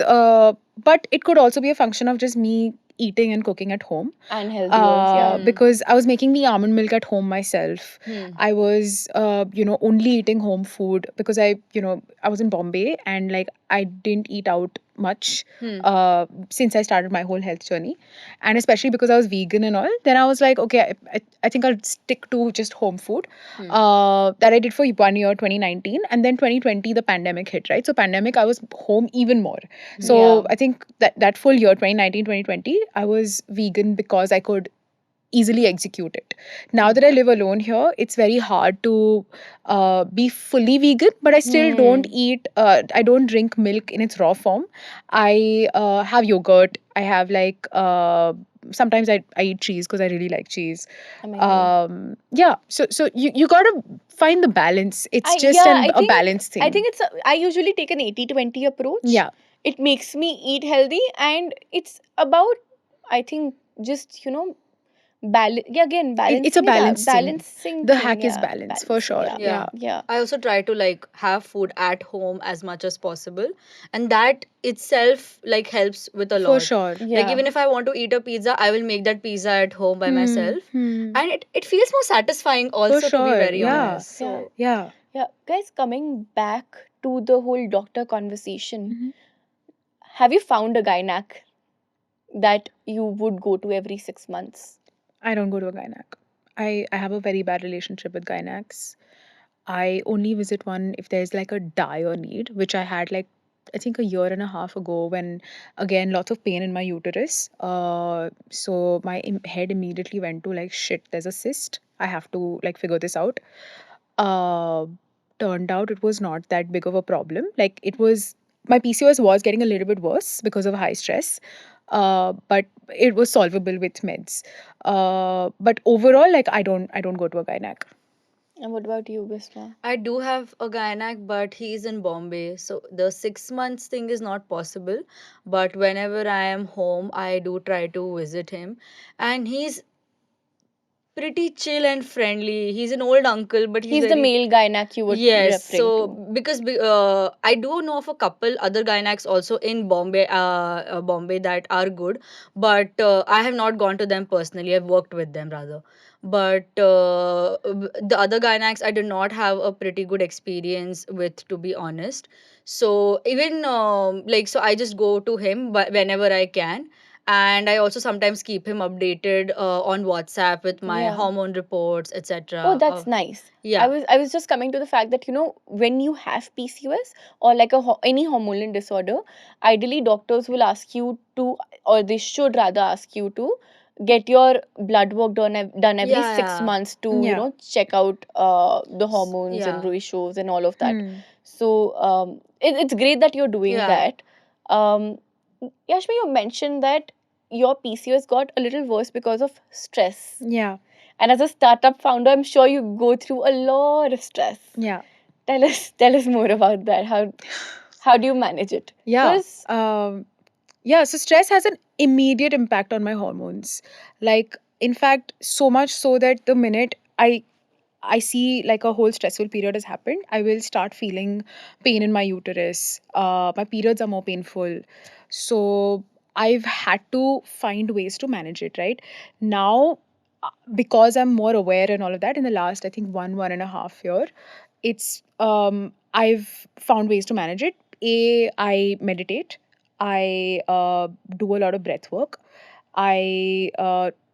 but it could also be a function of just me eating and cooking at home. And healthier, yeah. Because I was making the almond milk at home myself. Hmm. I was, only eating home food because I was in Bombay and like I didn't eat out much Hmm. since I started my whole health journey, and especially because I was vegan and all. Then I was like, okay, I think I'll stick to just home food. That I did for 1 year, 2019, and then 2020 the pandemic hit, right? So pandemic I was home even more. So Yeah. I think that full year 2019, 2020 I was vegan because I could easily execute it. Now that I live alone here, it's very hard to be fully vegan, but I still don't eat, I don't drink milk in its raw form. I have yogurt. I have like, sometimes I eat cheese because I really like cheese. Amazing. Yeah, so you gotta find the balance. It's just a think balance thing. I think I usually take an 80-20 approach. Yeah. It makes me eat healthy, and it's about, I think, just balance. Yeah, again, balance. It's a balancing. Balancing. The thing, hack is yeah, balance for balancing, sure. Yeah. Yeah. Yeah. I also try to like have food at home as much as possible, and that itself like helps with a For lot. sure. Like Yeah. even if I want to eat a pizza, I will make that pizza at home by myself, Hmm. and it feels more satisfying also, to be sure, very yeah. honest. So Yeah. Yeah, guys, coming back to the whole doctor conversation, Mhm. have you found a gynac that you would go to every 6 months? I don't go to a gynac. I have a very bad relationship with gynacs. I only visit one if there's like a dire need, which I had like I think a year and a half ago when again lots of pain in my uterus. So my head immediately went to like shit. There's a cyst. I have to like figure this out. Uh, Turned out it was not that big of a problem. Like it was my PCOS was getting a little bit worse because of high stress. But it was solvable with meds. But overall, like I don't go to a gynac. And what about you, Bisma? I do have a gynac, but he's in Bombay, so the 6 months thing is not possible. But whenever I am home, I do try to visit him, and he's pretty chill and friendly. He's an old uncle, but he's He's the very male gynac you were yes. referring So to. because I do know of a couple other gynacs also in Bombay, Bombay that are good, but I have not gone to them personally. I've worked with them rather. But the other gynacs I did not have a pretty good experience with, to be honest. So even like so I just go to him but whenever I can, and I also sometimes keep him updated on WhatsApp with my Yeah. hormone reports, etc. Oh, that's nice. Yeah. I was just coming to the fact that when you have PCOS or like any hormonal disorder, ideally doctors will ask you to, or they should rather ask you to get your blood work done every Yeah, 6 months to Yeah. check out the hormones and yeah. ratios and all of that. Hmm. So it's great that you're doing Yeah. that. Um, Yashmi, you mentioned that your PCOS got a little worse because of stress. Yeah. And as a startup founder, I'm sure you go through a lot of stress. Yeah. Tell us more about that. How do you manage it? Yeah. 'Cause- Yeah. So stress has an immediate impact on my hormones. Like, in fact, so much so that the minute I see like a whole stressful period has happened, I will start feeling pain in my uterus. My periods are more painful. So I've had to find ways to manage it, right? Now, because I'm more aware and all of that, in the last, I think, 1.5 year, I've found ways to manage it. I meditate. I do a lot of breath work. I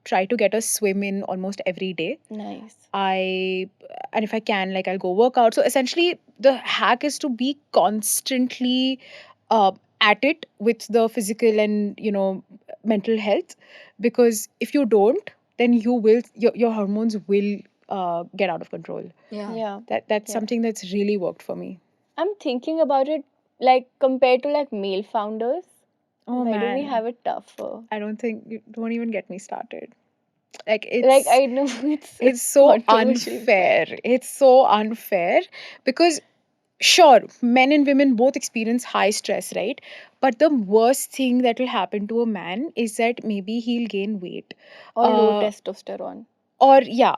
try to get a swim in almost every day. nice. And if I can, like, I'll go work out. So essentially, the hack is to be constantly uh, at it with the physical and mental health, because if you don't, then your hormones will get out of control. Yeah. Yeah. That's Yeah. something that's really worked for me. I'm thinking about it like compared to like male founders. Oh Why do we man, have it tougher? I don't think you don't even get me started. Like, Like I know it's so controversial. unfair. It's so unfair because sure, men and women both experience high stress, right? But the worst thing that will happen to a man is that maybe he'll gain weight. Or low Uh, testosterone. or yeah,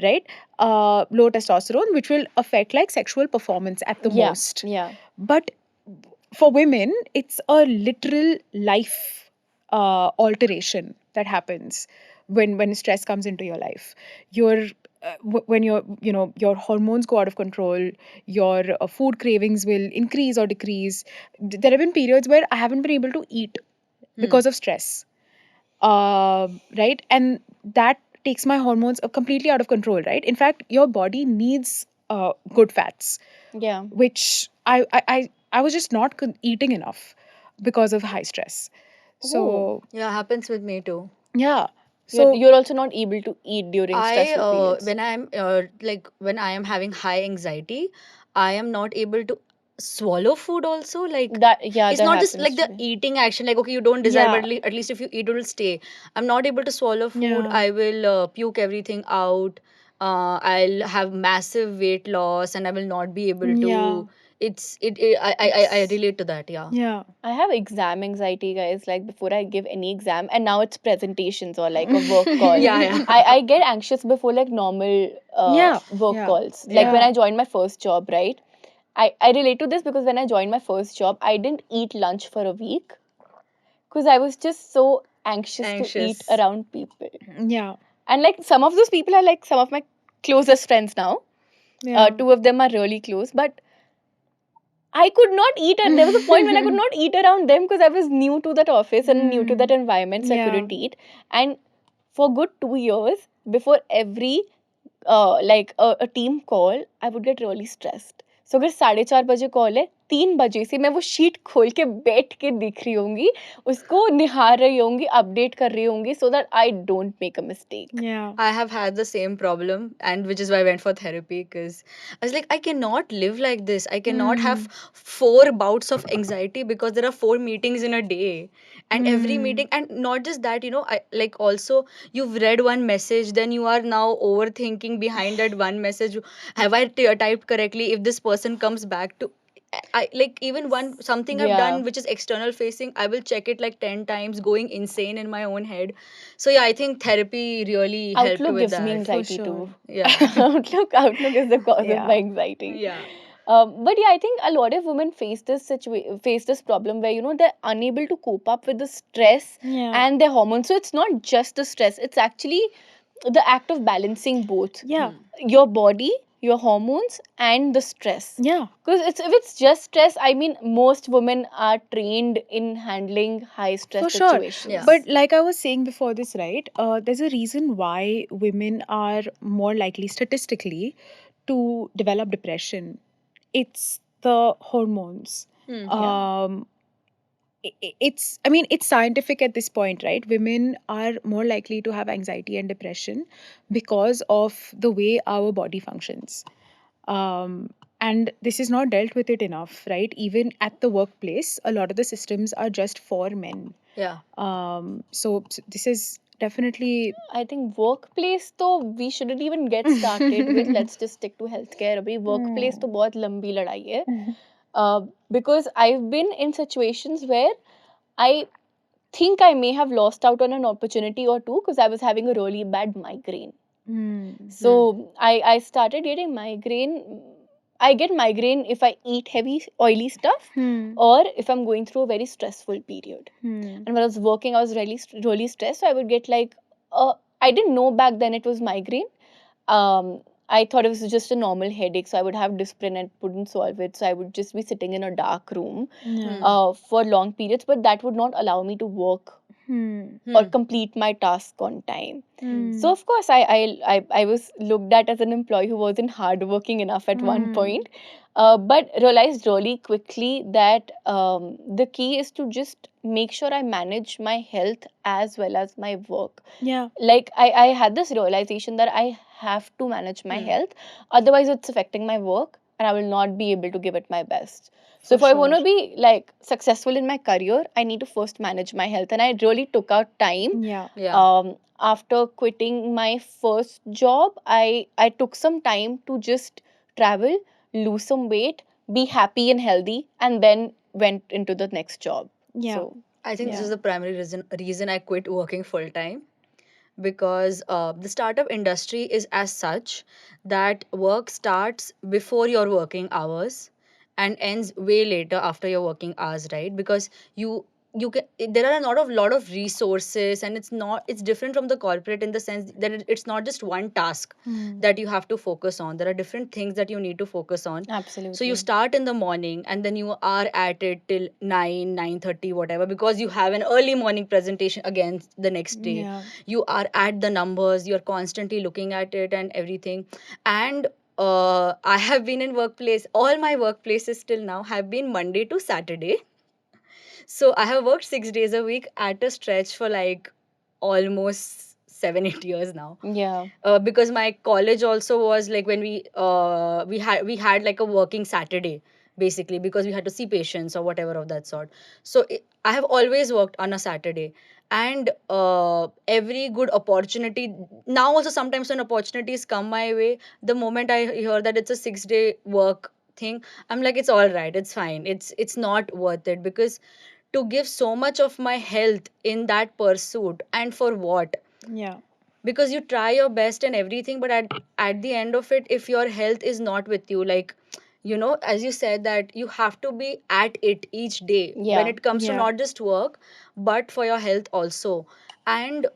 right. Low testosterone, which will affect like sexual performance at the Yeah. most. Yeah. But for women, it's a literal life alteration that happens when stress comes into your life. Your when your hormones go out of control, your food cravings will increase or decrease. There have been periods where I haven't been able to eat because of stress, right? And that takes my hormones completely out of control, right? In fact, your body needs good fats, Yeah. which I was just not eating enough because of high stress. So Yeah, happens with me too. yeah, You're so you're also not able to eat during I stressful periods. when I am having high anxiety, I am not able to swallow food also. Like, it's That not just happens like to the me. eating action, like, okay, you don't desire, yeah, but at least if you eat, it will stay. I'm not able to swallow food. yeah, I will puke everything out. I'll have massive weight loss, and I will not be able yeah, to. I it's relate to that. Yeah. yeah. I have exam anxiety, guys. Like before I give any exam, and now it's presentations or like a work call. Yeah, yeah. I get anxious before like normal Yeah, work yeah, calls. Like when yeah. I joined my first job, right? I relate to this because when I joined my first job, I didn't eat lunch for a week because I was just so anxious to eat Anxious. around people. Yeah, And like some of those people are like some of my closest friends now. yeah. Two of them are really close, but I could not eat, and there was a point when I could not eat around them because I was new to that office and new to that environment, so I Yeah. couldn't eat. And for good 2 years, before every a team call, I would get really stressed. So अगर 4:30 बजे call है 3 बजे से मैं वो sheet खोल के बैठ के देख रही होंगी उसको निहार रही होंगी अपडेट कर रही होंगी so that I don't make a mistake. Yeah. I have had the same problem, and which is why I went for therapy, because I was like, I cannot live like this. I cannot have 4 bouts of anxiety because there are 4 meetings in a day, and every meeting, and not just that, I like also you've read one message, then you are now overthinking behind that one message. Have I typed correctly? If this person comes back to I like even one something I've Yeah. done which is external facing, I will check it like 10 times, going insane in my own head. So yeah, I think therapy really helped Outlook with gives me that. anxiety sure. too. Yeah. Outlook is the cause of Yeah. my anxiety. Yeah. But yeah, I think a lot of women face this problem where they're unable to cope up with the stress Yeah. and their hormones. So it's not just the stress; it's actually the act of balancing both Yeah. your body your hormones, and the stress. Yeah. Because if it's just stress, I mean, most women are trained in handling high stress For sure. situations. Yeah. But like I was saying before this, right? There's a reason why women are more likely statistically to develop depression. It's the hormones. Um, it's scientific at this point, right? Women are more likely to have anxiety and depression because of the way our body functions. And this is not dealt with it enough, right? Even at the workplace, a lot of the systems are just for men. Yeah. So this is definitely I think workplace though we shouldn't even get started with. Let's just stick to healthcare. अभी workplace तो बहुत लंबी लड़ाई है. Because I've been in situations where I think I may have lost out on an opportunity or two because I was having a really bad migraine. So I started getting migraine. I get migraine if I eat heavy oily stuff or if I'm going through a very stressful period. And when I was working, I was really stressed. So I would get like, I didn't know back then it was migraine. I thought it was just a normal headache. So I would have Disprin and wouldn't solve it. So I would just be sitting in a dark room for long periods. But that would not allow me to work or complete my task on time. So of course, I was looked at as an employee who wasn't hardworking enough at one point, but realized really quickly that the key is to just make sure I manage my health as well as my work. yeah. Like I had this realization that I have to manage my health, otherwise it's affecting my work and I will not be able to give it my best. So if I want to be like successful in my career, I need to first manage my health. And I really took out time. Yeah. After quitting my first job, I took some time to just travel, lose some weight, be happy and healthy, and then went into the next job. Yeah. So I think this Yeah. is the primary reason I quit working full time, because the startup industry is as such that work starts before your working hours and ends way later after your working hours, right? Because you can, there are a lot of resources, and it's different from the corporate in the sense that it's not just one task that you have to focus on. There are different things that you need to focus on. absolutely. So you start in the morning and then you are at it till 9:30, whatever, because you have an early morning presentation again the next day. Yeah. You are at the numbers, you're constantly looking at it and everything. And I have been in workplace, all my workplaces till now have been Monday to Saturday. So I have worked 6 days a week at a stretch for like almost 7-8 years now. Yeah. Because my college also was like when we had like a working Saturday, basically, because we had to see patients or whatever of that sort. So I have always worked on a Saturday. And every good opportunity now also, sometimes when opportunities come my way, the moment I hear that it's a 6-day work thing, I'm like, it's all right, it's fine, it's not worth it, because to give so much of my health in that pursuit, and for what? Yeah. Because you try your best and everything, but at the end of it, if your health is not with you, like, as you said, that you have to be at it each day when Yeah. it comes to Yeah. not just work but for your health also. And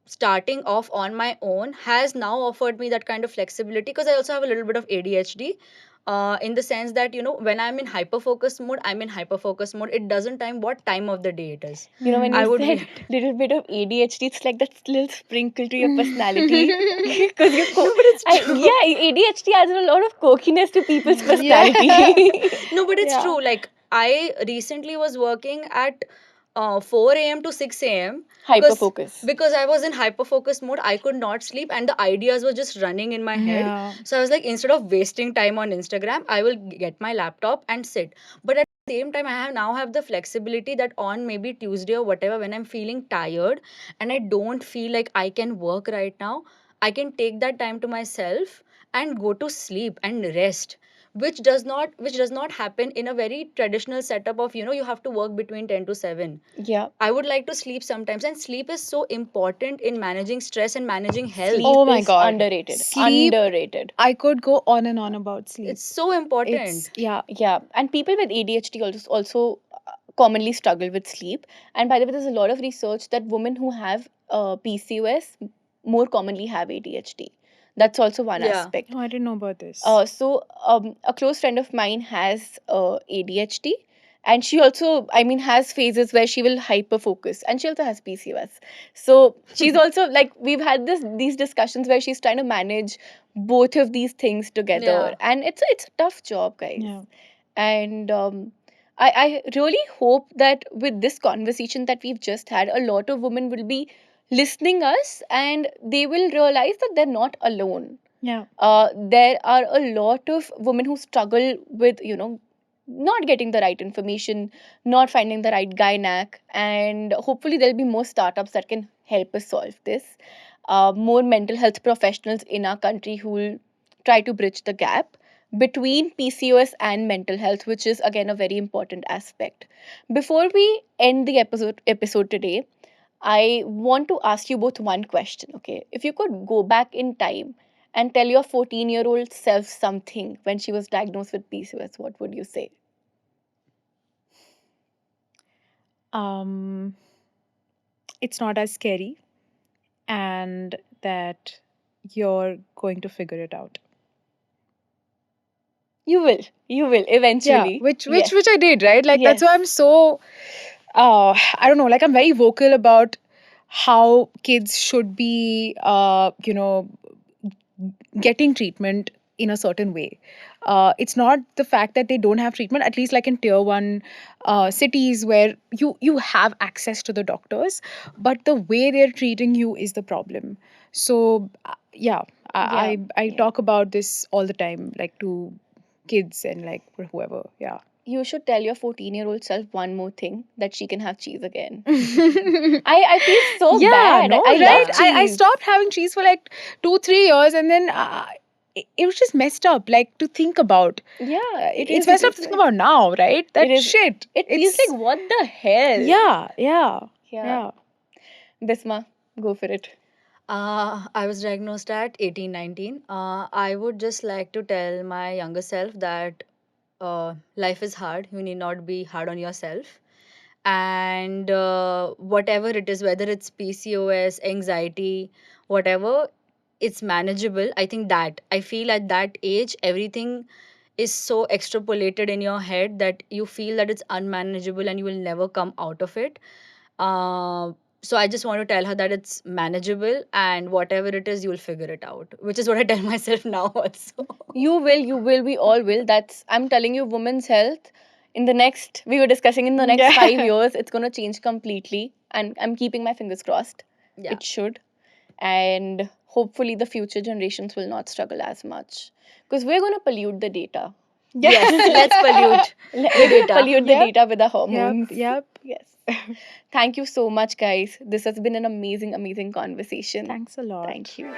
starting off on my own has now offered me that kind of flexibility, because I also have a little bit of ADHD, in the sense that, when I'm in hyper focus mode, I'm in hyper focus mode. It doesn't time what time of the day it is. You know, when I you would said little bit of ADHD, it's like that little sprinkle to your personality. Because you No, but it's true. yeah, ADHD adds a lot of cokiness to people's Yeah. personality. No, but it's Yeah. true. Like, I recently was working at 4 a.m. to 6 a.m. Hyper focus. because I was in hyper focus mode. I could not sleep, and the ideas were just running in my head. Yeah. So I was like, instead of wasting time on Instagram, I will get my laptop and sit. But at the same time, I have the flexibility that on maybe Tuesday or whatever, when I'm feeling tired and I don't feel like I can work right now, I can take that time to myself and go to sleep and rest, which does not happen in a very traditional setup of, you have to work between 10 to 7. Yeah. I would like to sleep sometimes, and sleep is so important in managing stress and managing health. Sleep Oh my is God. underrated. Sleep- Underrated. I could go on and on about sleep. It's so important. Yeah. Yeah. And people with ADHD also commonly struggle with sleep. And by the way, there's a lot of research that women who have PCOS more commonly have ADHD. That's also one Yeah. aspect. Oh, I didn't know about this. A close friend of mine has ADHD, and she also, I mean, has phases where she will hyper focus, and she also has PCOS. So she's also like, we've had these discussions where she's trying to manage both of these things together, Yeah. and it's a tough job, guys. Yeah. And I really hope that with this conversation that we've just had, a lot of women will be listening us, and they will realize that they're not alone. Yeah. There are a lot of women who struggle with, not getting the right information, not finding the right gynac, and hopefully there'll be more startups that can help us solve this. More mental health professionals in our country who will try to bridge the gap between PCOS and mental health, which is again a very important aspect. Before we end the episode today, I want to ask you both one question, okay? If you could go back in time and tell your 14-year-old self something when she was diagnosed with PCOS, what would you say? It's not as scary, and that you're going to figure it out. You will Yeah, eventually. which Yes. I did, right? Like that's why Yes. I'm so I don't know, like I'm very vocal about how kids should be getting treatment in a certain way. It's not the fact that they don't have treatment, at least like in tier one cities where you have access to the doctors, but the way they're treating you is the problem. So yeah, Yeah. I talk about this all the time, like to kids and like whoever. Yeah. You should tell your 14-year-old self one more thing, that she can have cheese again. I I feel so yeah, bad. no, I right? love I cheese. stopped having cheese for like 2-3 years, and then it was just messed up. Like to think about. Yeah, It's messed up to think about now, right? That It is. shit. It feels It's like, what the hell? yeah, yeah, Yeah. yeah. Bisma, go for it. I was diagnosed at 18, 19. I would just like to tell my younger self that life is hard. You need not be hard on yourself. And whatever it is, whether it's PCOS, anxiety, whatever, it's manageable. I think that I feel at that age, everything is so extrapolated in your head that you feel that it's unmanageable and you will never come out of it. Uh, so I just want to tell her that it's manageable and whatever it is, you'll figure it out, which is what I tell myself now also. You will, we all will. I'm telling you, women's health we were discussing in the next Yeah. 5 years, it's going to change completely. And I'm keeping my fingers crossed. Yeah. It should. And hopefully the future generations will not struggle as much. Because we're going to pollute the data. Yes, let's pollute the data. Pollute the Yep. data with our hormones. Yep. Yes. Thank you so much, guys. This has been an amazing, amazing conversation. Thanks a lot. Thank you.